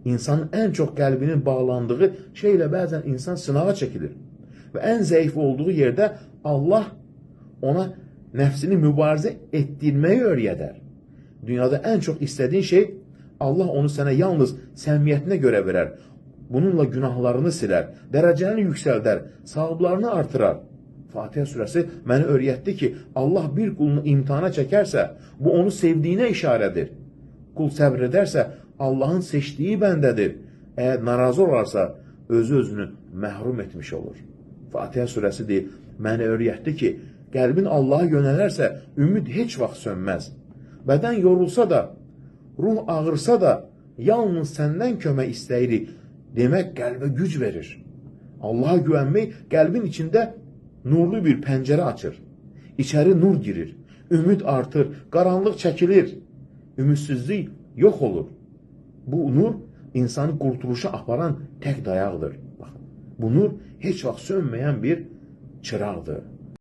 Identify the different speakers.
Speaker 1: İnsanın en çok qəlbinin bağlandığı şeylə bəzən insan sınağa çəkilir. Və ən zəif olduğu yerdə Allah ona nəfsini mübarizə etdirməyi öyrədər. Dünyada ən çox istədiyin şey Allah onu sənə yalnız səmimiyyətinə görə verər. Bununla günahlarını silər, dərəcəni yüksəldər, savablarını artırar. Fatihə surəsi məni öyrətdi ki, Allah bir qulunu imtihana çəkərsə, bu onu sevdiyinə işarədir. Qul səbr edərsə, Allahın seçdiyi bəndədir. Əgər narazı olarsa, özü-özünü məhrum etmiş olur. Fatihə surəsi deyir, məni öyrətdi ki, qəlbin Allaha yönələrsə, ümid heç vaxt sönməz. Bədən yorulsa da, ruh ağırsa da, yalnız səndən kömək istəyirik demək qəlbə güc verir. Allaha güvənmək qəlbin içində nurlu bir pəncərə açır. İçəri nur girir, ümid artır, qaranlıq çəkilir, ümidsizlik yox olur. Bu nur insanı qurtuluşa aparan tək dayaqdır. Baxın, bu nur heç vaxt sönməyən bir çıraqdır.